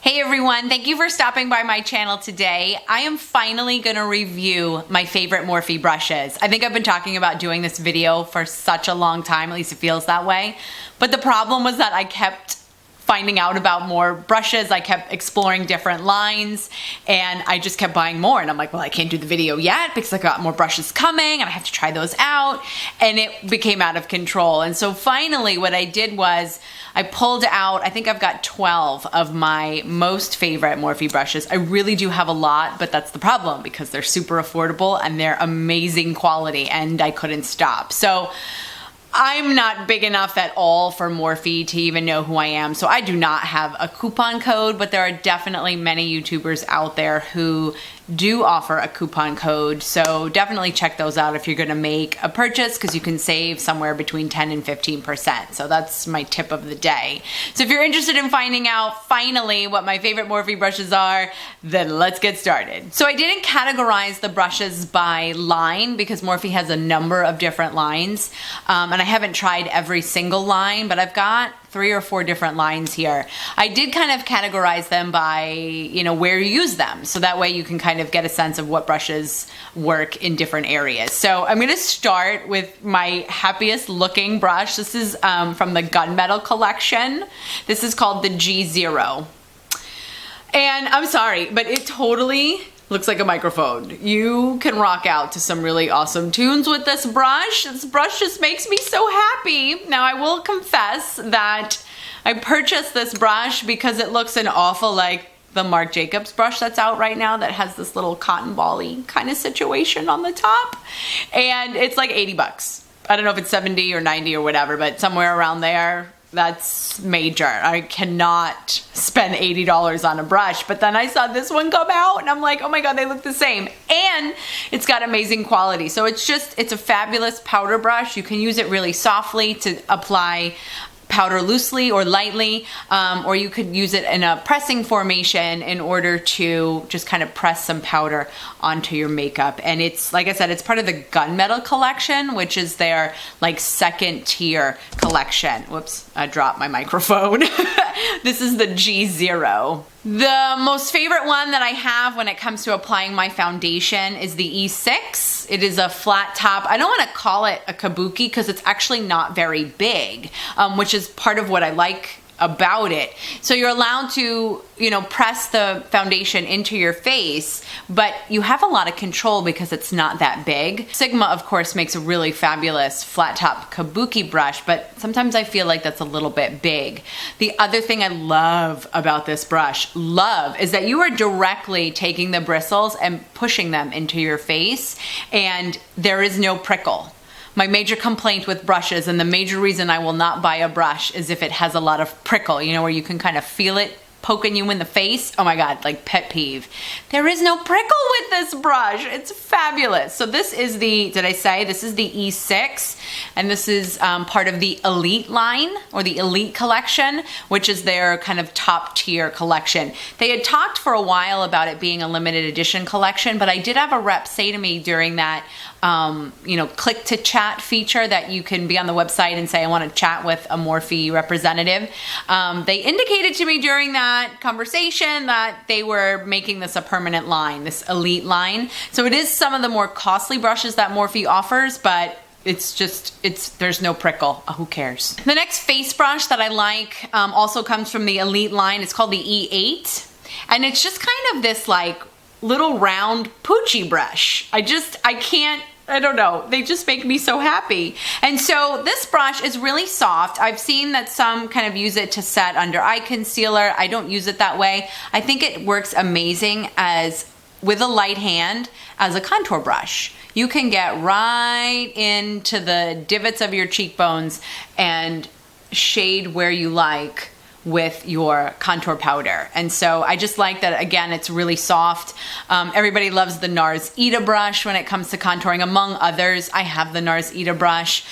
Hey everyone, thank you for stopping by my channel today. I am finally gonna review my favorite Morphe brushes. I think I've been talking about doing this video for such a long time, at least it feels that way. But the problem was that I kept finding out about more brushes. I kept exploring different lines and I just kept buying more. And I'm like, well, I can't do the video yet because I got more brushes coming and I have to try those out. And it became out of control. And so finally what I did was I pulled out, I think I've got 12 of my most favorite Morphe brushes. I really do have a lot, but that's the problem because they're super affordable and they're amazing quality and I couldn't stop. So I'm not big enough at all for Morphe to even know who I am, so I do not have a coupon code, but there are definitely many YouTubers out there who do offer a coupon code, so definitely check those out if you're gonna make a purchase because you can save somewhere between 10 and 15%. So that's my tip of the day. So if you're interested in finding out finally what my favorite Morphe brushes are, then let's get started. So I didn't categorize the brushes by line because Morphe has a number of different lines, and I haven't tried every single line, but I've got 3 or 4 different lines here. I did kind of categorize them by, you know, where you use them. So that way you can kind of get a sense of what brushes work in different areas. So I'm gonna start with my happiest looking brush. This is from the Gunmetal collection. This is called the G0. And I'm sorry, but it totally looks like a microphone. You can rock out to some really awesome tunes with this brush. This brush just makes me so happy. Now I will confess that I purchased this brush because it looks an awful like the Marc Jacobs brush that's out right now that has this little cotton ball-y kind of situation on the top. And it's like 80 bucks. I don't know if it's 70 or 90 or whatever, but somewhere around there. That's major. I cannot spend $80 on a brush, but then I saw this one come out and I'm like, oh my God, they look the same. And it's got amazing quality. So it's a fabulous powder brush. You can use it really softly to apply powder loosely or lightly, or you could use it in a pressing formation in order to just kind of press some powder onto your makeup. And it's, like I said, it's part of the Gunmetal collection, which is their like second tier collection. Whoops, I dropped my microphone. This is the G0. The most favorite one that I have when it comes to applying my foundation is the E6. It is a flat top. I don't want to call it a kabuki because it's actually not very big, which is part of what I like about it. So you're allowed to, you know, press the foundation into your face, but you have a lot of control because it's not that big. Sigma, of course, makes a really fabulous flat top kabuki brush, but sometimes I feel like that's a little bit big. The other thing I love about this brush, is that you are directly taking the bristles and pushing them into your face, and there is no prickle. My major complaint with brushes, and the major reason I will not buy a brush, is if it has a lot of prickle, you know, where you can kind of feel it poking you in the face. Oh my God, like pet peeve. There is no prickle with this brush. It's fabulous. So this is the, did I say, this is the E6, and this is part of the Elite line, or the Elite collection, which is their kind of top tier collection. They had talked for a while about it being a limited edition collection, but I did have a rep say to me during that you know, click to chat feature that you can be on the website and say, I want to chat with a Morphe representative. They indicated to me during that conversation that they were making this a permanent line, this Elite line. So it is some of the more costly brushes that Morphe offers, but there's no prickle. Who cares? The next face brush that I like also comes from the Elite line. It's called the E8. And it's just kind of this like little round poochy brush. I don't know. They just make me so happy. And so this brush is really soft. I've seen that some kind of use it to set under eye concealer. I don't use it that way. I think it works amazing as with a light hand as a contour brush. You can get right into the divots of your cheekbones and shade where you like with your contour powder. And so I just like that, again, it's really soft. Everybody loves the NARS Ita brush when it comes to contouring, among others. I have the NARS Ita brush.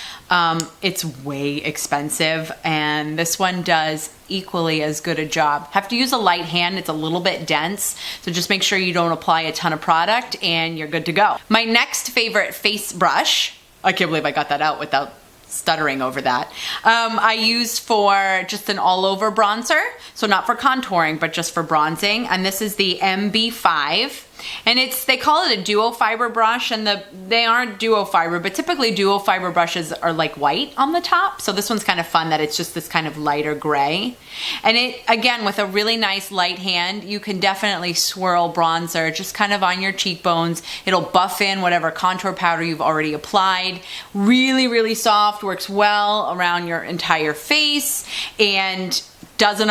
It's way expensive, and this one does equally as good a job. Have to use a light hand, it's a little bit dense, so just make sure you don't apply a ton of product and you're good to go. My next favorite face brush, I can't believe I got that out without stuttering over that. I use for just an all over bronzer. So not for contouring, but just for bronzing. And this is the MB5. And they call it a duo fiber brush, and they aren't duo fiber, but typically duo fiber brushes are like white on the top. So this one's kind of fun that it's just this kind of lighter gray. And it, again, with a really nice light hand, you can definitely swirl bronzer just kind of on your cheekbones. It'll buff in whatever contour powder you've already applied. Really, really soft, works well around your entire face, and doesn't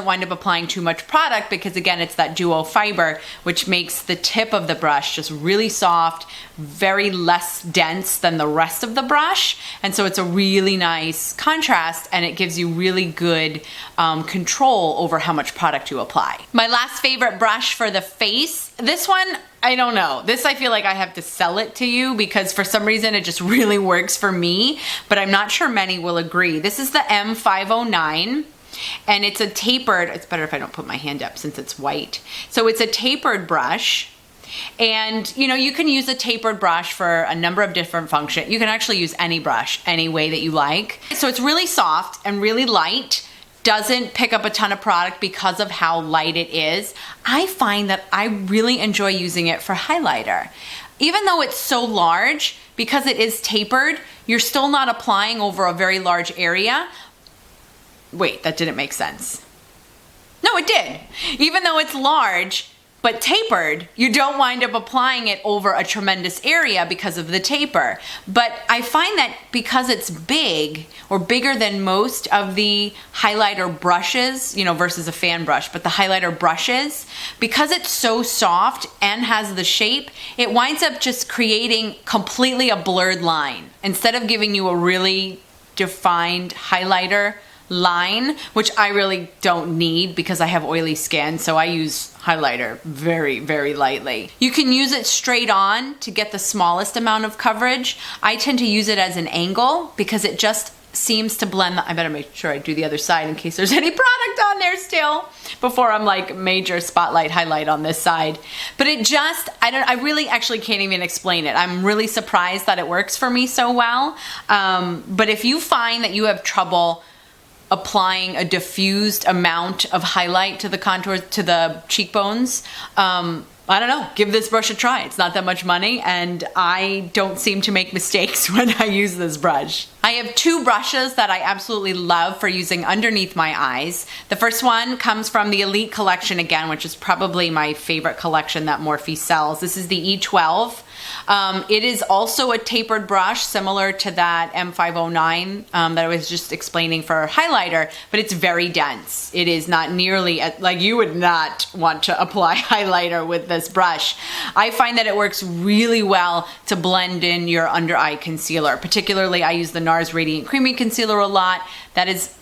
wind up applying too much product because, again, it's that duo fiber, which makes the tip of the brush just really soft, very less dense than the rest of the brush. And so it's a really nice contrast, and it gives you really good control over how much product you apply. My last favorite brush for the face, this one, I don't know. This, I feel like I have to sell it to you because for some reason it just really works for me, but I'm not sure many will agree. This is the M509. And it's a tapered, it's better if I don't put my hand up since it's white. So it's a tapered brush. And you know, you can use a tapered brush for a number of different functions. You can actually use any brush any way that you like. So it's really soft and really light. Doesn't pick up a ton of product because of how light it is. I find that I really enjoy using it for highlighter. Even though it's so large, because it is tapered, you're still not applying over a very large area. Wait, that didn't make sense. No, it did. Even though it's large but tapered, you don't wind up applying it over a tremendous area because of the taper. But I find that because it's big, or bigger than most of the highlighter brushes, you know, versus a fan brush, but the highlighter brushes, because it's so soft and has the shape, it winds up just creating completely a blurred line instead of giving you a really defined highlighter line, which I really don't need because I have oily skin, so I use highlighter very, very lightly. You can use it straight on to get the smallest amount of coverage. I tend to use it as an angle because it just seems to blend. I better make sure I do the other side in case there's any product on there still before I'm like major spotlight highlight on this side. But it just, I really actually can't even explain it. I'm really surprised that it works for me so well. But if you find that you have trouble applying a diffused amount of highlight to the contours, to the cheekbones, I don't know, give this brush a try. It's not that much money, and I don't seem to make mistakes when I use this brush. I have two brushes that I absolutely love for using underneath my eyes. The first one comes from the Elite collection again, which is probably my favorite collection that Morphe sells. This is the E12. It is also a tapered brush similar to that M509 that I was just explaining for highlighter, but it's very dense. It is not nearly, like you would not want to apply highlighter with this brush. I find that it works really well to blend in your under eye concealer. Particularly, I use the NARS Radiant Creamy Concealer a lot. That is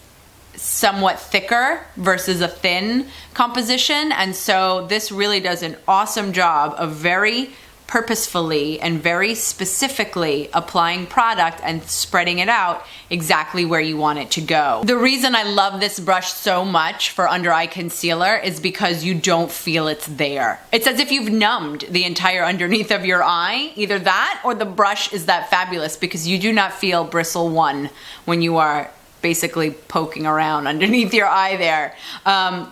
somewhat thicker versus a thin composition, and so this really does an awesome job of very purposefully and very specifically applying product and spreading it out exactly where you want it to go. The reason I love this brush so much for under eye concealer is because you don't feel it's there. It's as if you've numbed the entire underneath of your eye. Either that or the brush is that fabulous because you do not feel bristle one when you are basically poking around underneath your eye there.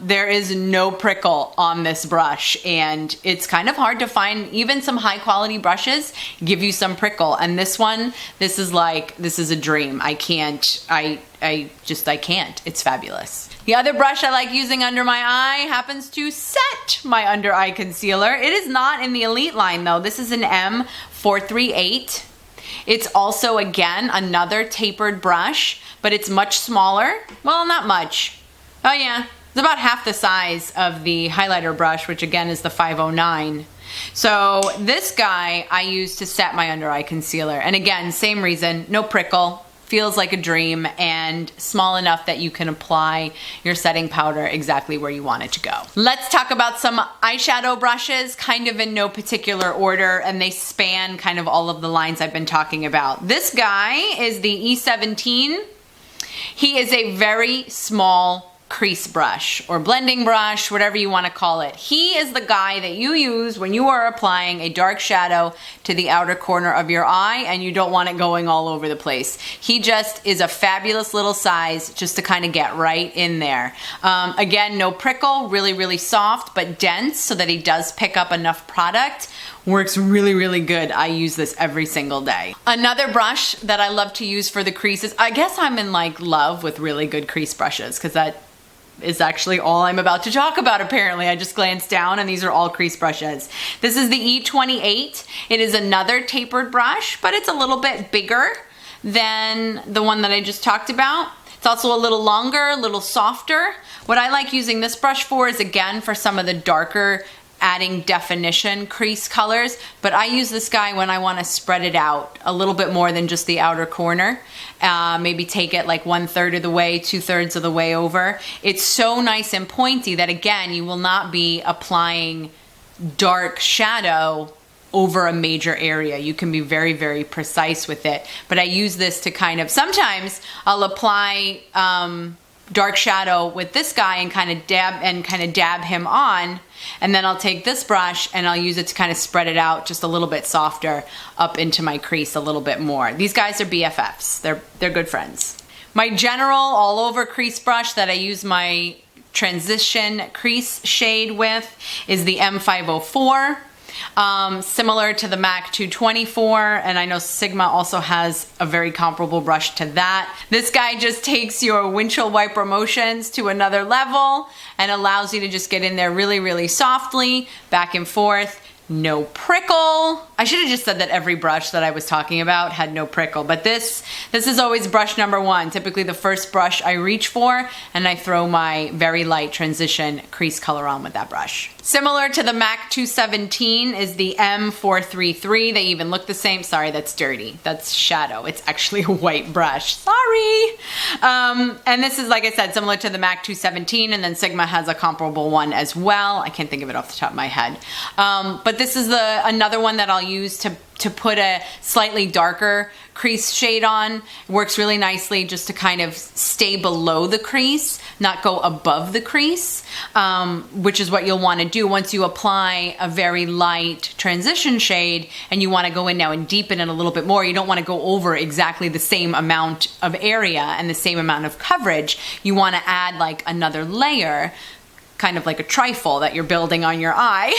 There is no prickle on this brush, and it's kind of hard to find. Even some high quality brushes give you some prickle, and this one, this is a dream. I can't. It's fabulous. The other brush I like using under my eye happens to set my under eye concealer. It is not in the Elite line though. This is an M438. It's also, again, another tapered brush, but it's much smaller. Well, not much. Oh yeah, it's about half the size of the highlighter brush, which again is the 509. So this guy I use to set my under eye concealer. And again, same reason, no prickle. Feels like a dream, and small enough that you can apply your setting powder exactly where you want it to go. Let's talk about some eyeshadow brushes, kind of in no particular order, and they span kind of all of the lines I've been talking about. This guy is the E17. He is a very small crease brush or blending brush, whatever you want to call it. He is the guy that you use when you are applying a dark shadow to the outer corner of your eye and you don't want it going all over the place. He just is a fabulous little size just to kind of get right in there. Again, no prickle, really, really soft, but dense so that he does pick up enough product. Works really, really good. I use this every single day. Another brush that I love to use for the creases, I guess I'm in like love with really good crease brushes because that is actually all I'm about to talk about apparently. I just glanced down and these are all crease brushes. This is the E28. It is another tapered brush, but it's a little bit bigger than the one that I just talked about. It's also a little longer, a little softer. What I like using this brush for is again for some of the darker adding definition crease colors, but I use this guy when I want to spread it out a little bit more than just the outer corner. Maybe take it like 1/3 of the way, 2/3 of the way over. It's so nice and pointy that again, you will not be applying dark shadow over a major area. You can be very, very precise with it. But I use this to kind of, sometimes I'll apply dark shadow with this guy and kind of dab him on, and then I'll take this brush and I'll use it to kind of spread it out just a little bit softer up into my crease a little bit more. These guys are BFFs. They're good friends. My general all over crease brush that I use my transition crease shade with is the M504. Similar to the MAC 224, and I know Sigma also has a very comparable brush to that. This guy just takes your windshield wiper motions to another level and allows you to just get in there really, really softly, back and forth. No prickle. I should have just said that every brush that I was talking about had no prickle, but this is always brush number one, typically the first brush I reach for, and I throw my very light transition crease color on with that brush. Similar to the MAC 217 is the M433. They even look the same. Sorry, that's dirty. That's shadow. It's actually a white brush. Sorry. And this is, like I said, similar to the MAC 217, and then Sigma has a comparable one as well. I can't think of it off the top of my head. But this is another one that I'll use to put a slightly darker crease shade on. It works really nicely just to kind of stay below the crease, not go above the crease, which is what you'll want to do once you apply a very light transition shade and you want to go in now and deepen it a little bit more. You don't want to go over exactly the same amount of area and the same amount of coverage. You want to add like another layer, kind of like a trifle that you're building on your eye.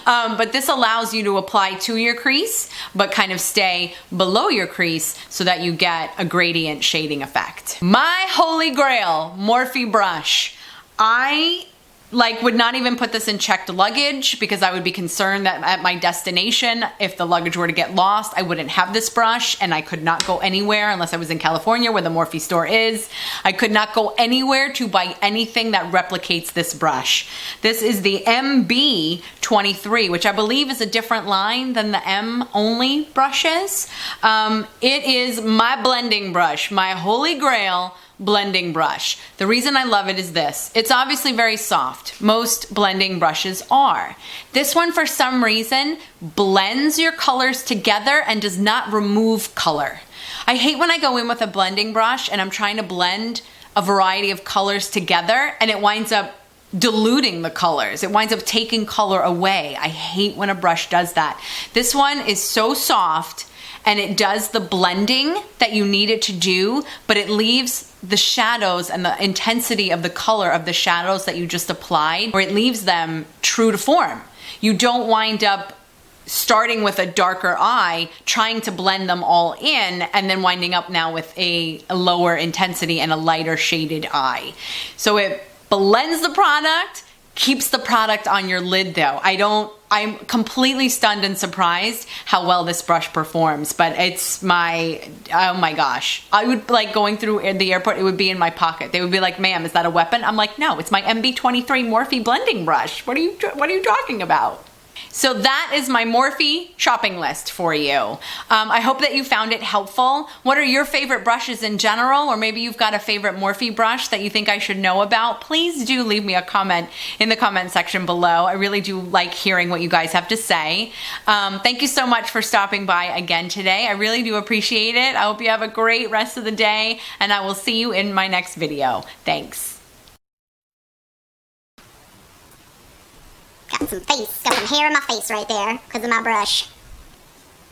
But this allows you to apply to your crease, but kind of stay below your crease so that you get a gradient shading effect. My holy grail, Morphe brush. I would not even put this in checked luggage because I would be concerned that at my destination, if the luggage were to get lost, I wouldn't have this brush and I could not go anywhere unless I was in California where the Morphe store is. I could not go anywhere to buy anything that replicates this brush. This is the MB23, which I believe is a different line than the M only brushes. It is my blending brush, my holy grail blending brush. The reason I love it is this. It's obviously very soft. Most blending brushes are. This one, for some reason, blends your colors together and does not remove color. I hate when I go in with a blending brush and I'm trying to blend a variety of colors together and it winds up diluting the colors. It winds up taking color away. I hate when a brush does that. This one is so soft and it does the blending that you need it to do, but it leaves the shadows and the intensity of the color of the shadows that you just applied, or it leaves them true to form. You don't wind up starting with a darker eye, trying to blend them all in, and then winding up now with a lower intensity and a lighter shaded eye. So it blends the product, keeps the product on your lid though. I'm completely stunned and surprised how well this brush performs, but it's oh my gosh. I would like going through the airport, it would be in my pocket. They would be like, ma'am, is that a weapon? I'm like, no, it's my MB23 Morphe blending brush. What are you talking about? So that is my Morphe shopping list for you. I hope that you found it helpful. What are your favorite brushes in general? Or maybe you've got a favorite Morphe brush that you think I should know about. Please do leave me a comment in the comment section below. I really do like hearing what you guys have to say. Thank you so much for stopping by again today. I really do appreciate it. I hope you have a great rest of the day and I will see you in my next video. Thanks. Got some hair in my face right there because of my brush.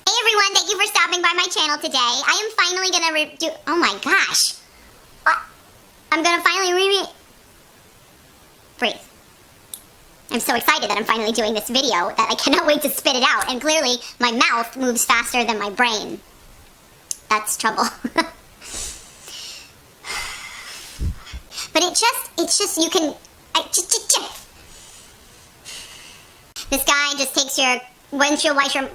Hey everyone, thank you for stopping by my channel today. I am finally gonna do. Oh my gosh. What? I'm gonna finally breathe. I'm so excited that I'm finally doing this video that I cannot wait to spit it out. And clearly, my mouth moves faster than my brain. That's trouble. But it's just, you can, this guy just takes your windshield washer.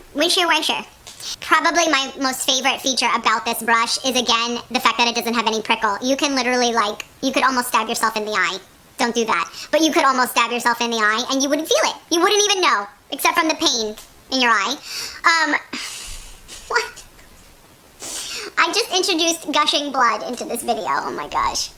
Probably my most favorite feature about this brush is, again, the fact that it doesn't have any prickle. You can literally, like, you could almost stab yourself in the eye. Don't do that. But you could almost stab yourself in the eye and you wouldn't feel it. You wouldn't even know, except from the pain in your eye. What? I just introduced gushing blood into this video. Oh my gosh.